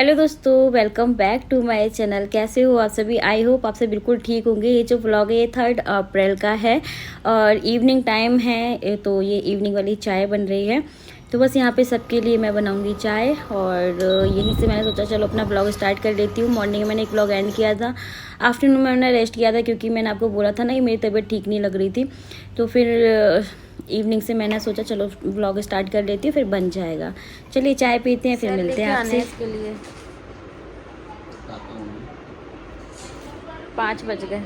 Hello दोस्तों, welcome back to my channel. कैसे हो आप सभी? आई होप आप सब बिल्कुल ठीक होंगे। ये जो व्लॉग है ये 3 अप्रैल का है और इवनिंग टाइम है, तो ये इवनिंग वाली चाय बन रही है। तो बस यहाँ पे सबके लिए मैं बनाऊंगी चाय और यहीं से मैंने सोचा चलो अपना व्लॉग स्टार्ट कर लेती हूँ। मॉर्निंग में मैंने एक व्लॉग एंड किया था, आफ्टरनून में मैंने रेस्ट किया था क्योंकि मैंने आपको बोला था ना कि मेरी तबीयत ठीक नहीं लग रही थी। तो फिर इवनिंग से मैंने सोचा चलो व्लॉग स्टार्ट कर लेती हूँ, फिर बन जाएगा। चलिए चाय पीते हैं, फिर मिलते हैं आपसे। इसके लिए 5 बज गए।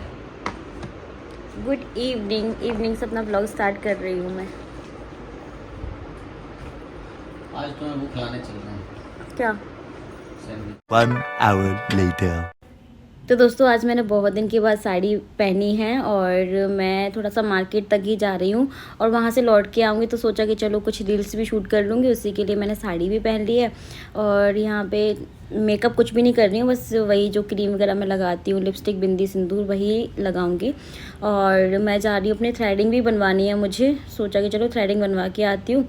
गुड इवनिंग से अपना व्लॉग स्टार्ट कर रही हूँ मैं। आज तो मैं भूख लाने चल रहा हूँ। क्या? 1 hour later. तो दोस्तों आज मैंने बहुत दिन के बाद साड़ी पहनी है और मैं थोड़ा सा मार्केट तक ही जा रही हूँ और वहाँ से लौट के आऊँगी। तो सोचा कि चलो कुछ रील्स भी शूट कर लूँगी, उसी के लिए मैंने साड़ी भी पहन ली है। और यहाँ पे मेकअप कुछ भी नहीं कर रही हूँ, बस वही जो क्रीम वगैरह मैं लगाती हूँ, लिपस्टिक बिंदी सिंदूर वही लगाऊँगी। और मैं जा रही हूँ, अपनी थ्रेडिंग भी बनवानी है मुझे। सोचा कि चलो थ्रेडिंग बनवा के आती हूँ।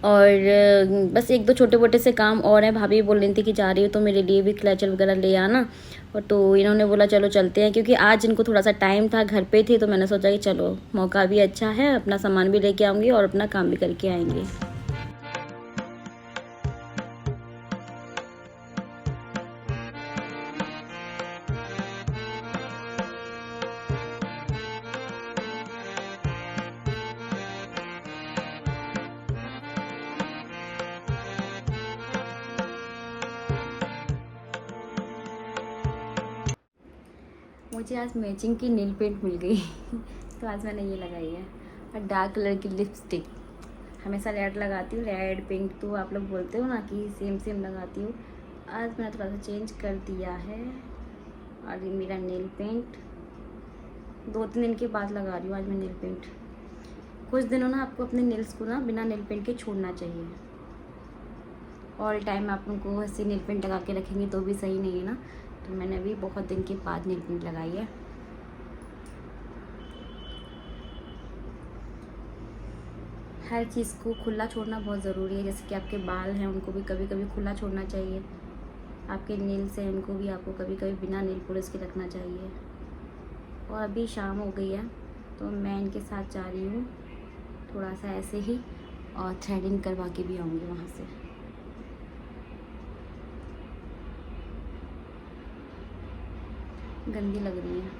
और बस 1-2 छोटे मोटे से काम और हैं। भाभी बोल रही थी कि जा रही हो तो मेरे लिए भी क्लचर वगैरह ले आना। और तो इन्होंने बोला चलो चलते हैं, क्योंकि आज इनको थोड़ा सा टाइम था, घर पे थे। तो मैंने सोचा कि चलो मौका भी अच्छा है, अपना सामान भी लेके आऊँगी और अपना काम भी करके आएंगे। मुझे आज मैचिंग की नील पेंट मिल गई तो आज मैंने ये लगाई है और डार्क कलर की लिपस्टिक। हमेशा रेड लगाती हूँ, रेड पिंक, तो आप लोग बोलते हो ना कि सेम सेम लगाती हूँ। आज मैंने थोड़ा सा चेंज कर दिया है। और ये मेरा नील पेंट 2-3 दिन के बाद लगा रही हूँ आज मैं नील पेंट। कुछ दिनों ना आपको अपने नील्स को ना बिना नील पेंट के छोड़ना चाहिए। ऑल टाइम आप उनको ऐसे नील पेंट लगा के रखेंगे तो भी सही नहीं है ना। तो मैंने अभी बहुत दिन के बाद नील पेंट लगाई है। हर चीज़ को खुला छोड़ना बहुत ज़रूरी है। जैसे कि आपके बाल हैं, उनको भी कभी कभी खुला छोड़ना चाहिए। आपके नील्स हैं, उनको भी आपको कभी कभी बिना नील पॉलिश के रखना चाहिए। और अभी शाम हो गई है तो मैं इनके साथ जा रही हूँ थोड़ा सा ऐसे ही, और थ्रेडिंग करवा के भी आऊँगी वहाँ से। गंदी लग रही है।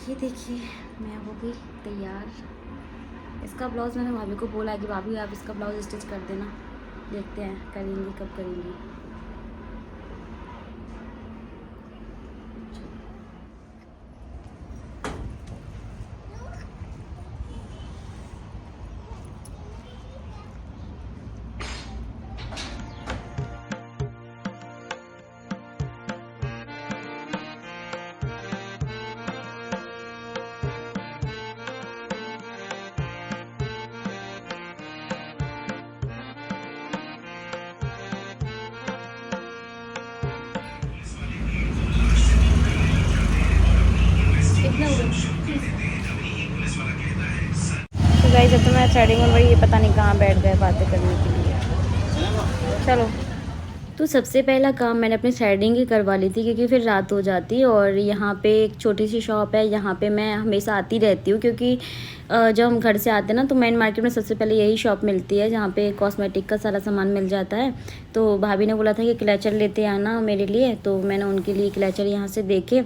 ये देखिए मैं हो गई तैयार। इसका ब्लाउज़ मैंने भाभी को बोला है कि भाभी आप इसका ब्लाउज़ स्टिच कर देना। देखते हैं करेंगी कब करेंगी। तो गाइस जब तो मैं थ्रेडिंग बनवाई, ये पता नहीं कहाँ बैठ गए बातें करने के लिए। चलो, तो सबसे पहला काम मैंने अपनी थ्रेडिंग ही करवा ली थी क्योंकि फिर रात हो जाती। और यहाँ पे एक छोटी सी शॉप है, यहाँ पे मैं हमेशा आती रहती हूँ क्योंकि जब हम घर से आते हैं ना तो मेन मार्केट में सबसे पहले यही शॉप मिलती है जहाँ पे कॉस्मेटिक का सारा सामान मिल जाता है। तो भाभी ने बोला था कि क्लचर लेते आना मेरे लिए, तो मैंने उनके लिए क्लचर यहाँ से देखे।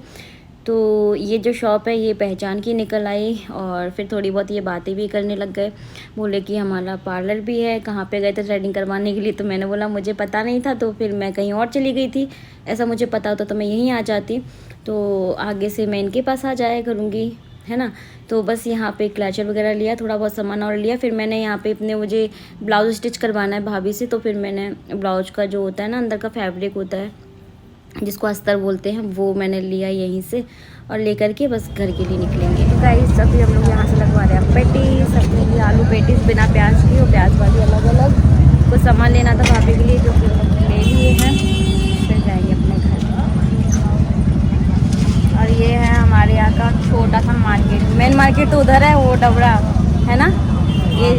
तो ये जो शॉप है ये पहचान की निकल आई और फिर थोड़ी बहुत ये बातें भी करने लग गए। बोले कि हमारा पार्लर भी है, कहाँ पे गए थे थ्रेडिंग करवाने के लिए। तो मैंने बोला मुझे पता नहीं था, तो फिर मैं कहीं और चली गई थी। ऐसा मुझे पता होता तो मैं यहीं आ जाती। तो आगे से मैं इनके पास आ जाया करूँगी, है ना। तो बस यहाँ पे क्लचर वगैरह लिया, थोड़ा बहुत सामान और लिया। फिर मैंने यहाँ पे अपने मुझे ब्लाउज स्टिच करवाना है भाभी से। तो फिर मैंने ब्लाउज का जो होता है ना अंदर का फैब्रिक होता है जिसको अस्तर बोलते हैं, वो मैंने लिया यहीं से और लेकर के बस घर के लिए निकलेंगे। तो गाइस अभी हम लोग यहाँ से लगवा रहे हैं पेटीज। अपने लिए आलू पेटीज बिना प्याज की और प्याज वाली अलग अलग। कुछ सामान लेना था भाभी के लिए जो कि हम ले लिए हैं। फिर जाएंगे अपने घर। और ये है हमारे यहाँ का छोटा सा मार्केट। मेन मार्केट तो उधर है, वो डबरा है ना। ये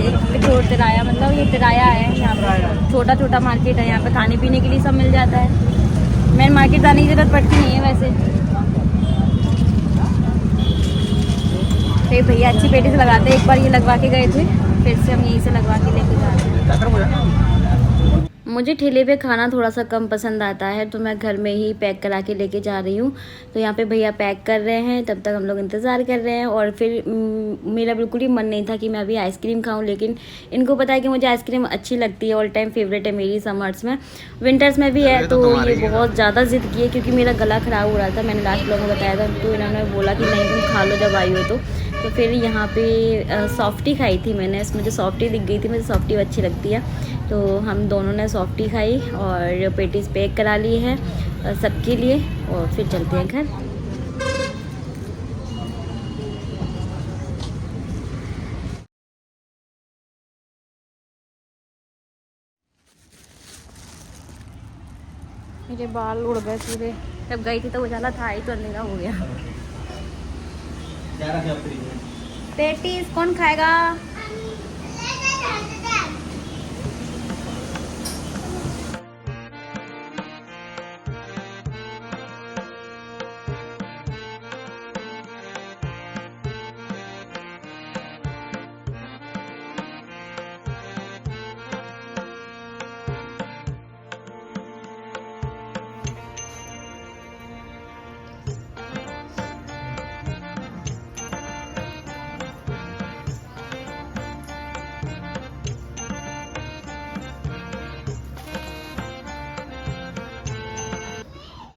रोड तिराया, मतलब ये तिराया है यहाँ पर, छोटा छोटा मार्केट है यहाँ पे, खाने पीने के लिए सब मिल जाता है। मेन मार्केट जाने की जरूरत पड़ती नहीं है वैसे। फिर भैया अच्छी पेटी से लगाते हैं, एक बार ये लगवा के गए थे, फिर से हम यहीं से लगवा के लेके जा रहे हैं। मुझे ठेले पे खाना थोड़ा सा कम पसंद आता है, तो मैं घर में ही पैक करा के लेके जा रही हूँ। तो यहाँ पे भैया पैक कर रहे हैं, तब तक हम लोग इंतज़ार कर रहे हैं। और फिर मेरा बिल्कुल ही मन नहीं था कि मैं अभी आइसक्रीम खाऊं, लेकिन इनको पता है कि मुझे आइसक्रीम अच्छी लगती है, ऑल टाइम फेवरेट है मेरी, समर्स में, विंटर्स में भी है। तो ये बहुत ज़्यादा ज़िद की है, क्योंकि मेरा गला ख़राब हो रहा था, मैंने लास्ट ब्लॉग में बताया था। तो इन्होंने बोला कि नहीं तुम खा लो जब आई हो तो फिर यहाँ पे सॉफ्टी खाई थी मैंने, मुझे सॉफ्टी दिख गई थी, मुझे सॉफ्टी अच्छी लगती है। तो हम दोनों ने सॉफ्टी खाई और पेटीज पैक करा ली है सबके लिए, और फिर चलते हैं घर। मेरे बाल उड़ गए पूरे, जब गई थी तो उजाला था ही, तो अंधेरा हो गया। पेटीज कौन खाएगा?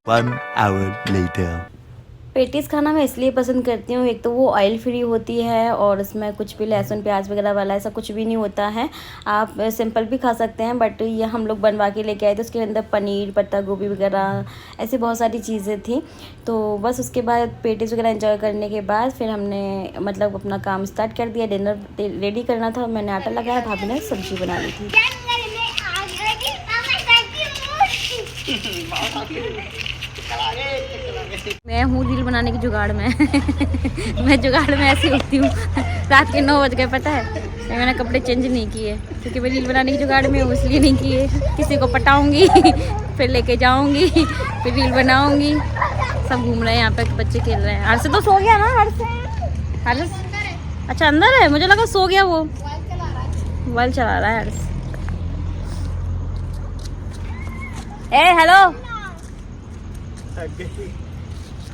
One hour later. पेटीज खाना मैं इसलिए पसंद करती हूँ, एक तो वो ऑयल फ्री होती है और उसमें कुछ भी लहसुन प्याज वगैरह वाला ऐसा कुछ भी नहीं होता है। आप सिंपल भी खा सकते हैं, बट ये हम लोग बनवा के लेके आए थे, उसके अंदर पनीर, पत्ता गोभी वगैरह ऐसी बहुत सारी चीज़ें थी। तो बस उसके बाद पेटीज वगैरह एंजॉय करने के बाद फिर हमने मतलब अपना काम स्टार्ट कर दिया। डिनर रेडी करना था, मैंने आटा लगाया, भाभी ने सब्जी बना ली थी। मैं हूँ रील बनाने की जुगाड़ में मैं जुगाड़ में ऐसी होती हूँ। रात के 9 बज गए पता है, मैंने कपड़े चेंज नहीं किए, क्योंकि मैं रील बनाने की जुगाड़ में हूँ, इसलिए नहीं किए। किसी को पटाऊंगी फिर लेके जाऊंगी, फिर रील बनाऊंगी। सब घूम रहे हैं यहाँ पे, बच्चे खेल रहे हैं। हर्ष तो सो गया ना? हर्ष अच्छा अंदर है, मुझे लगा सो गया, वो मोबाइल चला रहा है हर्ष। ए हेलो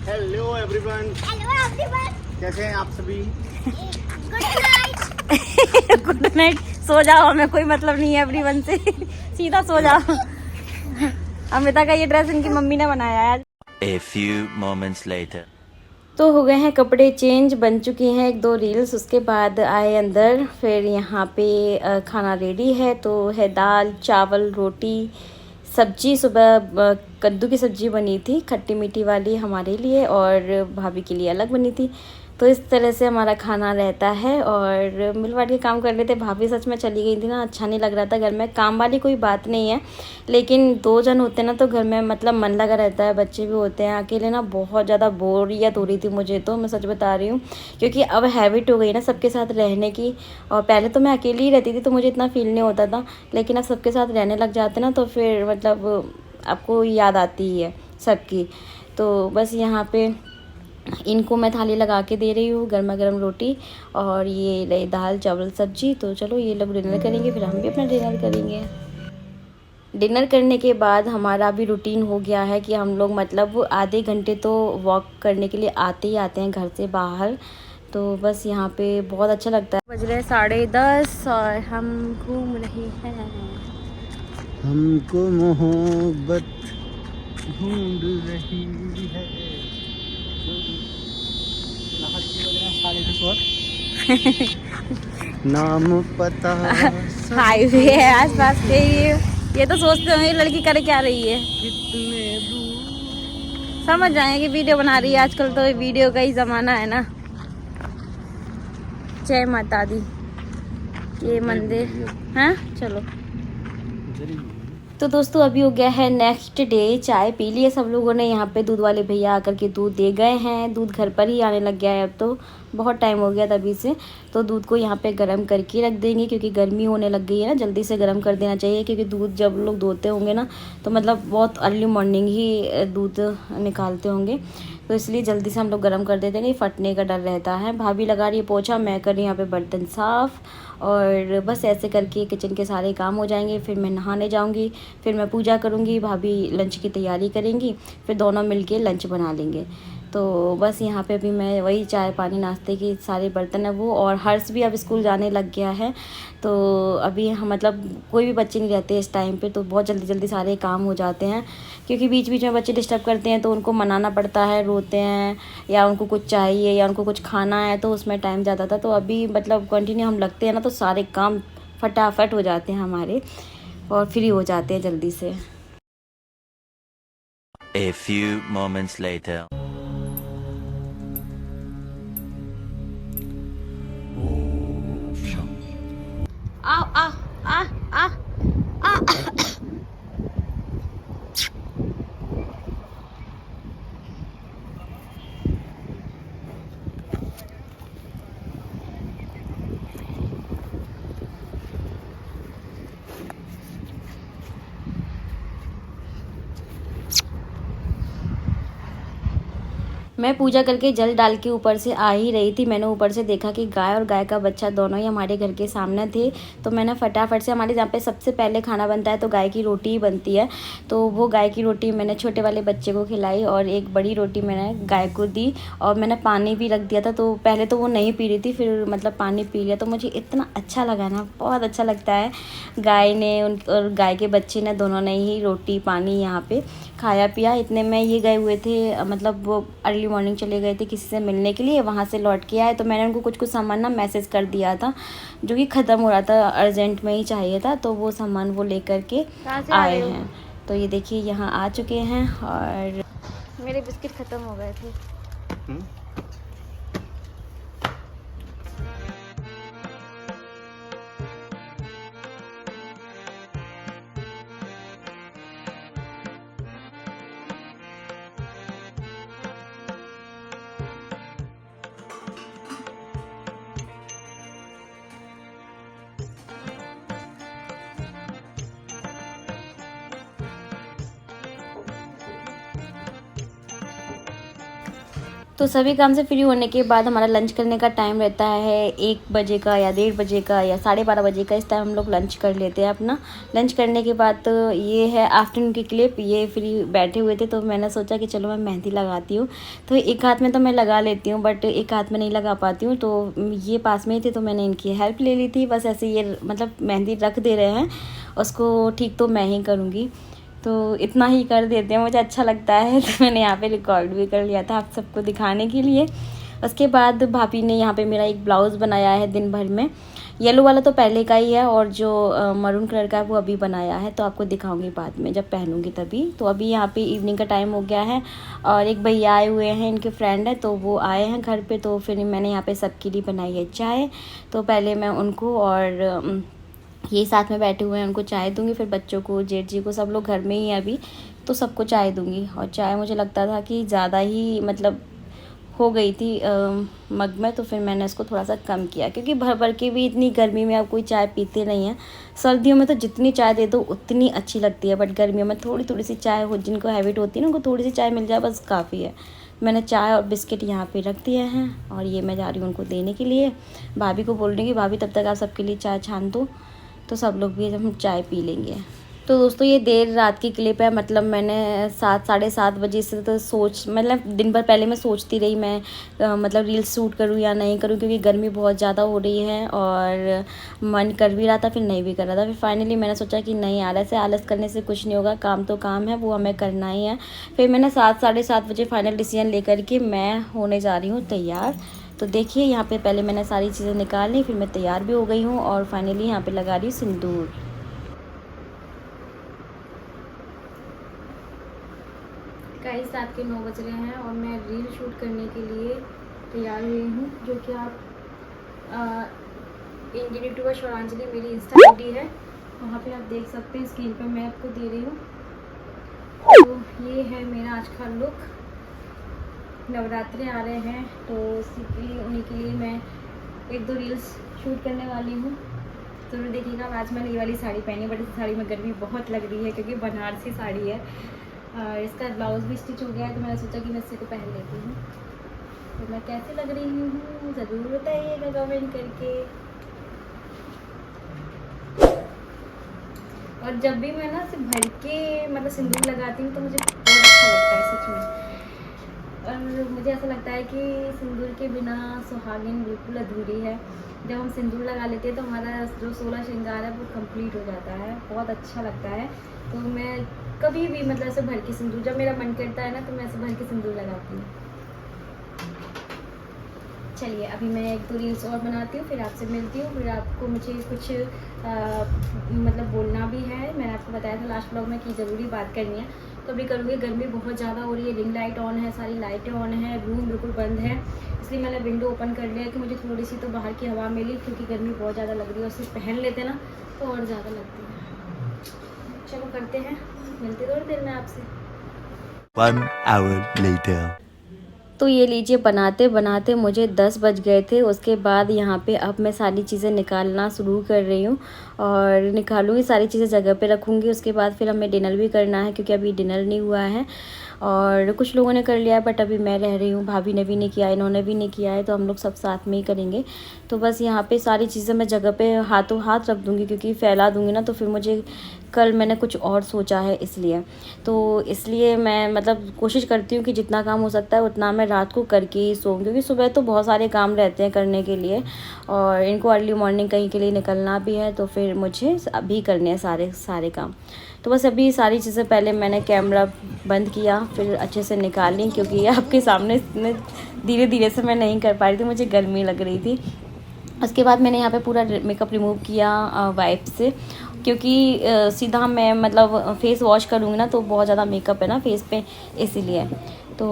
हेलो एवरीवन। कैसे हैं आप सभी? Good night. सो जाओ, हमें कोई मतलब नहीं है एवरीवन से, सीधा सो जाओ। अमिता का ये ड्रेस इनकी मम्मी ने बनाया है। A few moments later. तो हो गए हैं कपड़े चेंज, बन चुकी हैं 1-2 रील्स, उसके बाद आए अंदर। फिर यहाँ पे खाना रेडी है, तो है दाल चावल रोटी सब्जी। सुबह कद्दू की सब्जी बनी थी, खट्टी मीठी वाली, हमारे लिए, और भाभी के लिए अलग बनी थी। तो इस तरह से हमारा खाना रहता है, और मिल बांट के काम कर लेते। भाभी सच में चली गई थी ना, अच्छा नहीं लग रहा था घर में। काम वाली कोई बात नहीं है, लेकिन 2 जन होते हैं ना तो घर में मतलब मन लगा रहता है, बच्चे भी होते हैं। अकेले ना बहुत ज़्यादा बोरियत हो रही थी मुझे, तो मैं सच बता रही हूँ, क्योंकि अब हैबिट हो गई ना सबके साथ रहने की। और पहले तो मैं अकेली ही रहती थी तो मुझे इतना फील नहीं होता था, लेकिन अब सबके साथ रहने लग जाते ना तो फिर मतलब आपको याद आती है सबकी। तो बस यहाँ पे इनको मैं थाली लगा के दे रही हूँ, गर्मा गर्म रोटी और ये रही दाल चावल सब्जी। तो चलो ये लोग डिनर करेंगे, फिर हम भी अपना डिनर करेंगे। डिनर करने के बाद हमारा भी रूटीन हो गया है कि हम लोग मतलब आधे घंटे तो वॉक करने के लिए आते ही आते हैं घर से बाहर। तो बस यहाँ पे बहुत अच्छा लगता है। बज रहे 10:30 और हम घूम रहे हैं। हमको मोहब्बत ढूंढ रही है। नाम पता हाईवे है आसपास के, ये तो सोचते होंगे लड़की करे क्या रही है। कितने दूर। समझ जाएंगे वीडियो बना रही है, आजकल तो वीडियो का ही ज़माना है ना। जय माता दी। ये मंदिर, हाँ चलो तो दोस्तों अभी हो गया है नेक्स्ट डे, चाय पी ली है सब लोगों ने। यहाँ पे दूध वाले भैया आकर के दूध दे गए हैं। दूध घर पर ही आने लग गया है, अब तो बहुत टाइम हो गया तभी से। तो दूध को यहाँ पे गर्म करके रख देंगे क्योंकि गर्मी होने लग गई है ना, जल्दी से गर्म कर देना चाहिए क्योंकि दूध जब लोग दोते होंगे ना तो मतलब बहुत अर्ली मॉर्निंग ही दूध निकालते होंगे, तो इसलिए जल्दी से हम लोग गर्म कर देते हैं, फटने का डर रहता है। भाभी लगा रही है पोछा, मैं कर रही हूँ यहाँ पे बर्तन साफ़, और बस ऐसे करके किचन के सारे काम हो जाएंगे। फिर मैं नहाने जाऊंगी, फिर मैं पूजा करूंगी, भाभी लंच की तैयारी करेंगी, फिर दोनों मिलके लंच बना लेंगे। तो बस यहाँ पे अभी मैं वही चाय पानी नाश्ते की सारे बर्तन है वो, और हर्ष भी अब स्कूल जाने लग गया है। तो अभी हम मतलब कोई भी बच्चे नहीं रहते इस टाइम पे, तो बहुत जल्दी जल्दी सारे काम हो जाते हैं क्योंकि बीच बीच में बच्चे डिस्टर्ब करते हैं तो उनको मनाना पड़ता है, रोते हैं या उनको कुछ चाहिए या उनको कुछ खाना है, तो उसमें टाइम ज़्यादा था। तो अभी मतलब कंटिन्यू हम लगते हैं ना तो सारे काम फटाफट हो जाते हैं हमारे और फ्री हो जाते हैं जल्दी से। A few moments later. आ आ आ आ आ मैं पूजा करके जल डाल के ऊपर से आ ही रही थी, मैंने ऊपर से देखा कि गाय और गाय का बच्चा दोनों ही हमारे घर के सामने थे। तो मैंने फटाफट से, हमारे जहाँ पे सबसे पहले खाना बनता है तो गाय की रोटी ही बनती है, तो वो गाय की रोटी मैंने छोटे वाले बच्चे को खिलाई और एक बड़ी रोटी मैंने गाय को दी, और मैंने पानी भी रख दिया था। तो पहले तो वो नहीं पी रही थी, फिर मतलब पानी पी लिया, तो मुझे इतना अच्छा लगा ना, बहुत अच्छा लगता है। गाय ने और गाय के बच्चे ने दोनों ने ही रोटी पानी यहाँ पर खाया पिया। इतने में ये गए हुए थे, मतलब वो अर्ली मॉर्निंग चले गए थे किसी से मिलने के लिए, वहाँ से लौट के आए तो मैंने उनको कुछ सामान ना मैसेज कर दिया था जो कि ख़त्म हो रहा था, अर्जेंट में ही चाहिए था, तो वो सामान वो लेकर के आए हैं। तो ये देखिए यहाँ आ चुके हैं और मेरे बिस्किट ख़त्म हो गए थे। तो सभी काम से फ्री होने के बाद हमारा लंच करने का टाइम रहता है 1 बजे का या 1:30 बजे का या 12:30 बजे का। इस टाइम हम लोग लंच कर लेते हैं अपना। लंच करने के बाद तो ये है आफ्टरनून की क्लिप। ये फ्री बैठे हुए थे तो मैंने सोचा कि चलो मैं मेहंदी लगाती हूँ। तो एक हाथ में तो मैं लगा लेती हूँ बट एक हाथ में नहीं लगा पाती हूँ, तो ये पास में ही थे तो मैंने इनकी हेल्प ले ली थी। बस ऐसे ये मतलब मेहंदी रख दे रहे हैं, उसको ठीक तो मैं ही करूँगी, तो इतना ही कर देते हैं, मुझे अच्छा लगता है। तो मैंने यहाँ पे रिकॉर्ड भी कर लिया था आप सबको दिखाने के लिए। उसके बाद भाभी ने यहाँ पे मेरा एक ब्लाउज़ बनाया है दिन भर में। येलो वाला तो पहले का ही है और जो मरून कलर का है वो अभी बनाया है, तो आपको दिखाऊंगी बाद में जब पहनूंगी तभी। तो अभी यहाँ पे इवनिंग का टाइम हो गया है और एक भैया आए हुए हैं, इनके फ्रेंड है, तो वो आए हैं घर पे। तो फिर मैंने यहाँ पे सबके लिए बनाई है चाय। तो पहले मैं उनको और ये साथ में बैठे हुए हैं उनको चाय दूंगी, फिर बच्चों को, जेठ जी को, सब लोग घर में ही है अभी, तो सबको चाय दूंगी। और चाय मुझे लगता था कि ज़्यादा ही मतलब हो गई थी मग में, तो फिर मैंने इसको थोड़ा सा कम किया क्योंकि भर भर के भी इतनी गर्मी में अब कोई चाय पीते नहीं है। सर्दियों में तो जितनी चाय दे दो उतनी अच्छी लगती है, बट गर्मियों में थोड़ी थोड़ी सी चाय हो, जिनको हैबिट होती है ना उनको थोड़ी सी चाय मिल जाए बस काफ़ी है। मैंने चाय और बिस्किट यहाँ पे रख दिए हैं और ये मैं जा रही हूँ उनको देने के लिए। भाभी को बोल रही हूँ कि भाभी तब तक आप सबके लिए चाय छान दो, तो सब लोग भी जब हम चाय पी लेंगे। तो दोस्तों ये देर रात की क्लिप है, मतलब मैंने 7 साढ़े 7 बजे से तो मतलब दिन भर पहले मैं सोचती रही मैं मतलब रील्स शूट करूँ या नहीं करूँ, क्योंकि गर्मी बहुत ज़्यादा हो रही है और मन कर भी रहा था फिर नहीं भी कर रहा था। फिर फाइनली मैंने सोचा कि नहीं, आलस करने से कुछ नहीं होगा, काम तो काम है, वो हमें करना ही है। फिर मैंने 7 साढ़े 7 बजे फाइनल डिसीजन लेकर के मैं होने जा रही हूँ तैयार। तो देखिए यहाँ पे पहले मैंने सारी चीज़ें निकाल ली, फिर मैं तैयार भी हो गई हूँ और फाइनली यहाँ पे लगा रही हूँ सिंदूर। गाइस रात के 9 बज रहे हैं और मैं रील शूट करने के लिए तैयार हुई हूँ, जो कि आप इंडियन यूट्यूबर श्वरांजलि मेरी इंस्टा आईडी है, वहाँ पे आप देख सकते हैं स्क्रीन पे मैं आपको दे रही हूँ। तो ये है मेरा आज का लुक। नवरात्रे आ रहे हैं तो उन्हीं के लिए मैं 1-2 रील्स शूट करने वाली हूँ। तो देखिएगा, आज मैंने ये वाली साड़ी पहनी, बट इस साड़ी में गर्मी बहुत लग रही है क्योंकि बनारसी साड़ी है। इसका ब्लाउज़ भी स्टिच हो गया है, तो मैंने सोचा कि मैं इसी को पहन लेती हूँ। तो मैं कैसी लग रही हूँ ज़रूर बताइएगा कमेंट करके। और जब भी मैं ना सिर्फ भर के मतलब सिंदूर लगाती हूँ तो मुझे बहुत अच्छा लगता है सच में। और मुझे ऐसा लगता है कि सिंदूर के बिना सुहागिन बिल्कुल अधूरी है। जब हम सिंदूर लगा लेते हैं तो हमारा जो 16 श्रृंगार है वो कंप्लीट हो जाता है, बहुत अच्छा लगता है। तो मैं कभी भी मतलब ऐसे भर के सिंदूर, जब मेरा मन करता है ना तो मैं ऐसे भर के सिंदूर लगाती हूँ। चलिए अभी मैं 1-2 रील्स और बनाती हूँ, फिर आपसे मिलती हूँ। फिर आपको मुझे कुछ मतलब बोलना भी है। मैंने आपको बताया था लास्ट ब्लॉग में कि ज़रूरी बात करनी है, तो अभी करूँगी। गर्मी बहुत ज़्यादा हो रही है, रिंग लाइट ऑन है, सारी लाइटें ऑन है, रूम बिल्कुल बंद है, इसलिए मैंने विंडो ओपन कर लिया कि मुझे थोड़ी सी तो बाहर की हवा मिली, क्योंकि गर्मी बहुत ज़्यादा लग रही है। और सिर्फ पहन लेते ना तो और ज़्यादा लगती है। चलो करते हैं, मिलते थोड़ी देर में आपसे। 1 hour later. तो ये लीजिए, बनाते बनाते मुझे 10 बज गए थे। उसके बाद यहाँ पे अब मैं सारी चीज़ें निकालना शुरू कर रही हूँ और निकालूंगी, सारी चीज़ें जगह पे रखूँगी। उसके बाद फिर हमें डिनर भी करना है क्योंकि अभी डिनर नहीं हुआ है। और कुछ लोगों ने कर लिया है बट अभी मैं रह रही हूँ, भाभी ने भी नहीं किया, इन्होंने भी नहीं किया है, तो हम लोग सब साथ में ही करेंगे। तो बस यहाँ पे सारी चीज़ें मैं जगह पे हाथों हाथ रख दूँगी, क्योंकि फैला दूँगी ना तो फिर मुझे कल मैंने कुछ और सोचा है इसलिए मैं मतलब कोशिश करती हूँ कि जितना काम हो सकता है उतना मैं रात को करके ही सोऊं, क्योंकि सुबह तो बहुत सारे काम रहते हैं करने के लिए और इनको अर्ली मॉर्निंग कहीं के लिए निकलना भी है, तो फिर मुझे अभी करने हैं सारे काम। तो बस अभी सारी चीज़ें पहले मैंने कैमरा बंद किया, फिर अच्छे से निकाल ली, क्योंकि आपके सामने धीरे धीरे से मैं नहीं कर पा रही थी, मुझे गर्मी लग रही थी। उसके बाद मैंने यहाँ पे पूरा मेकअप रिमूव किया वाइप से, क्योंकि सीधा मैं मतलब फेस वॉश करूँगी ना तो बहुत ज़्यादा मेकअप है ना फेस पे, इसीलिए। तो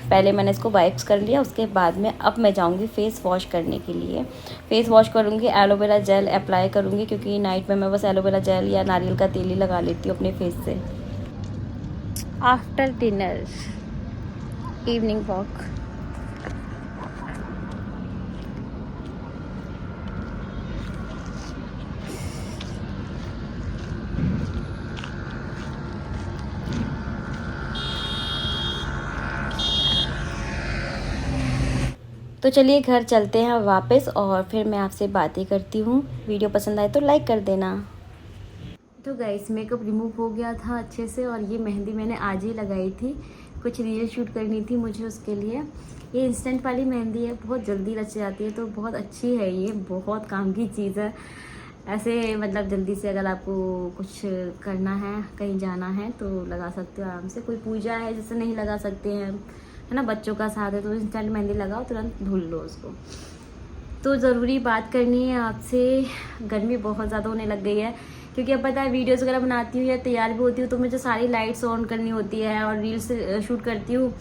पहले मैंने इसको वाइप्स कर लिया, उसके बाद में अब मैं जाऊँगी फेस वॉश करने के लिए। फेस वॉश करूँगी, एलोवेरा जेल अप्लाई करूँगी, क्योंकि नाइट में मैं बस एलोवेरा जेल या नारियल का तेल ही लगा लेती हूँ अपने फेस से। After dinner evening walk. तो चलिए घर चलते हैं वापस और फिर मैं आपसे बातें करती हूँ। वीडियो पसंद आए तो लाइक कर देना। तो गाइस, मेकअप रिमूव हो गया था अच्छे से, और ये मेहंदी मैंने आज ही लगाई थी, कुछ रील शूट करनी थी मुझे उसके लिए। ये इंस्टेंट वाली मेहंदी है, बहुत जल्दी रच जाती है, तो बहुत अच्छी है, ये बहुत काम की चीज़ है। ऐसे मतलब जल्दी से अगर आपको कुछ करना है, कहीं जाना है तो लगा सकते हो आराम से। कोई पूजा है जैसे नहीं लगा सकते हैं, है ना, बच्चों का साथ है, तो इंस्टेंट मेहंदी लगाओ, तुरंत धुल लो उसको। तो ज़रूरी बात करनी है आपसे, गर्मी बहुत ज़्यादा होने लग गई है, क्योंकि अब पता है वीडियोस वगैरह बनाती हूँ या तैयार भी होती हूँ तो मुझे सारी लाइट्स ऑन करनी होती है, और रील्स शूट करती हूँ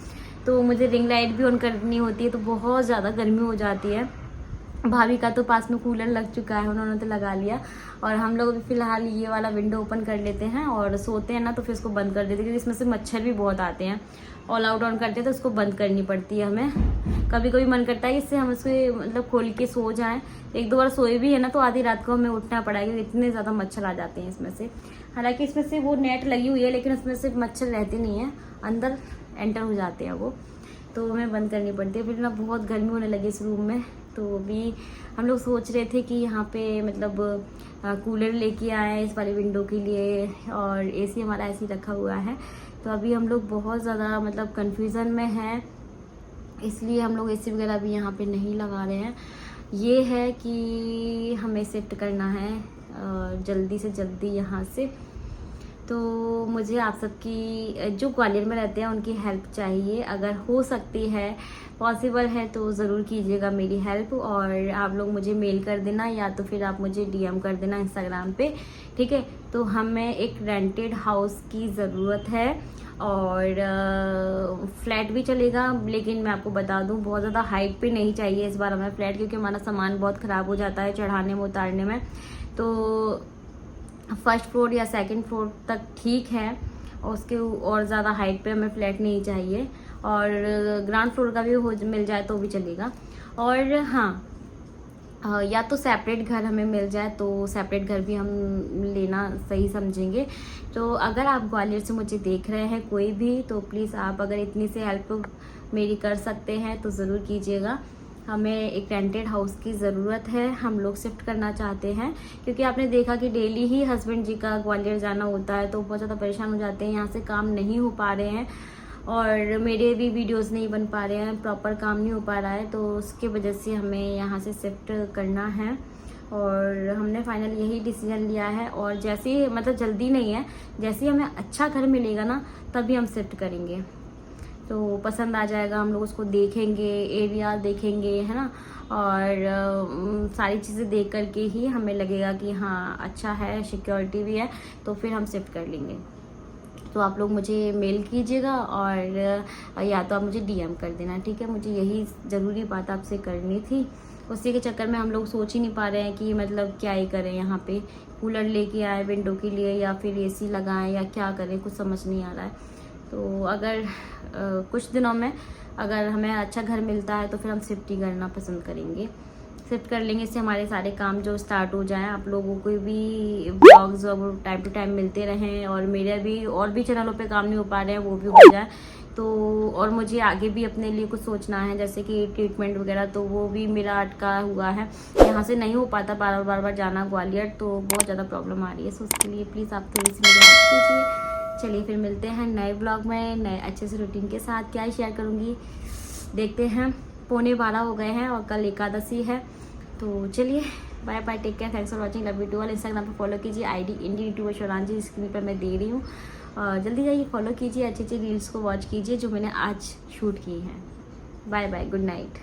तो मुझे रिंग लाइट भी ऑन करनी होती है, तो बहुत ज़्यादा गर्मी हो जाती है। भाभी का तो पास में कूलर लग चुका है, उन्होंने तो लगा लिया, और हम लोग फ़िलहाल ये वाला विंडो ओपन कर लेते हैं और सोते हैं ना तो फिर इसको बंद कर देते हैं, क्योंकि इसमें से मच्छर भी बहुत आते हैं। ऑल आउट ऑन करते हैं तो इसको बंद करनी पड़ती है हमें। कभी कभी मन करता है इससे हम इसको मतलब खोल के सो जाएं। 1-2 बार सोए भी है ना तो आधी रात को हमें उठना पड़ा है, क्योंकि इतने ज़्यादा मच्छर आ जाते हैं इसमें से। हालांकि इसमें से वो नेट लगी हुई है, लेकिन उसमें से मच्छर रहते नहीं है, अंदर एंटर हो जाते हैं वो, तो हमें बंद करनी पड़ती है। फिर ना बहुत गर्मी होने लगी इस रूम में, तो अभी हम लोग सोच रहे थे कि यहाँ पे मतलब कूलर लेके आए इस वाले विंडो के लिए, और एसी हमारा ऐसे ही रखा हुआ है। तो अभी हम लोग बहुत ज़्यादा मतलब कन्फ्यूज़न में हैं, इसलिए हम लोग एसी वगैरह भी यहाँ पे नहीं लगा रहे हैं। ये है कि हमें शिफ्ट करना है जल्दी से जल्दी यहाँ से। तो मुझे आप सबकी, जो ग्वालियर में रहते हैं, उनकी हेल्प चाहिए। अगर हो सकती है, पॉसिबल है तो ज़रूर कीजिएगा मेरी हेल्प, और आप लोग मुझे मेल कर देना या तो फिर आप मुझे डीएम कर देना इंस्टाग्राम पे, ठीक है। तो हमें एक रेंटेड हाउस की ज़रूरत है, और फ्लैट भी चलेगा, लेकिन मैं आपको बता दूं बहुत ज़्यादा हाइट पे नहीं चाहिए इस बार हमें फ्लैट, क्योंकि हमारा सामान बहुत ख़राब हो जाता है चढ़ाने में उतारने में। तो फर्स्ट फ्लोर या सेकंड फ्लोर तक ठीक है, उसके और ज़्यादा हाइट पे हमें फ्लैट नहीं चाहिए, और ग्राउंड फ्लोर का भी हो मिल जाए तो भी चलेगा। और हाँ, या तो सेपरेट घर हमें मिल जाए तो सेपरेट घर भी हम लेना सही समझेंगे। तो अगर आप ग्वालियर से मुझे देख रहे हैं कोई भी, तो प्लीज़ आप अगर इतनी से हेल्प मेरी कर सकते हैं तो ज़रूर कीजिएगा। हमें एक रेंटेड हाउस की ज़रूरत है, हम लोग शिफ्ट करना चाहते हैं, क्योंकि आपने देखा कि डेली ही हस्बैंड जी का ग्वालियर जाना होता है, तो बहुत ज़्यादा परेशान हो जाते हैं, यहाँ से काम नहीं हो पा रहे हैं और मेरे भी वीडियोस नहीं बन पा रहे हैं, प्रॉपर काम नहीं हो पा रहा है, तो उसके वजह से हमें यहाँ से शिफ्ट करना है। और हमने फाइनल यही डिसीजन लिया है, और जैसे ही मतलब जल्दी नहीं है, जैसे ही हमें अच्छा घर मिलेगा ना तभी हम शिफ्ट करेंगे। तो पसंद आ जाएगा, हम लोग उसको देखेंगे, एरिया देखेंगे, है ना, और सारी चीज़ें देख करके ही हमें लगेगा कि हाँ अच्छा है, सिक्योरिटी भी है, तो फिर हम शिफ्ट कर लेंगे। तो आप लोग मुझे मेल कीजिएगा और या तो आप मुझे डीएम कर देना, ठीक है। मुझे यही ज़रूरी बात आपसे करनी थी, उसी के चक्कर में हम लोग सोच ही नहीं पा रहे हैं कि मतलब क्या ही करें, यहाँ पे कूलर लेके आए विंडो के लिए या फिर एसी लगाएं या क्या करें, कुछ समझ नहीं आ रहा है। तो अगर कुछ दिनों में अगर हमें अच्छा घर मिलता है तो फिर हम शिफ्ट ही करना पसंद करेंगे, शिफ्ट कर लेंगे। इससे हमारे सारे काम जो स्टार्ट हो जाएं, आप लोगों को भी ब्लॉग्स और टाइम टू टाइम मिलते रहें, और मेरे भी और भी चैनलों पे काम नहीं हो पा रहे हैं वो भी हो जाए। तो और मुझे आगे भी अपने लिए कुछ सोचना है, जैसे कि ट्रीटमेंट वगैरह, तो वो भी मेरा अटका हुआ है, यहाँ से नहीं हो पाता बार बार जाना ग्वालियर, तो बहुत ज़्यादा प्रॉब्लम आ रही है। सो उसके लिए प्लीज़ आप थोड़ी सी मेरी हेल्प कीजिए। चलिए फिर मिलते हैं नए ब्लॉग में, नए अच्छे से रूटीन के साथ। क्या ही शेयर करूँगी देखते हैं। 11:15 हो गए हैं और कल एकादशी है। तो चलिए bye bye, take care, thanks for watching, love you to all. Instagram पर फॉलो कीजिए, ID इंडी यूट्यूबर शोरांजी स्क्रीन पर मैं दे रही हूँ, जल्दी जाइए फॉलो कीजिए, अच्छी अच्छी रील्स को वॉच कीजिए जो मैंने आज शूट की हैं। Bye bye, good night.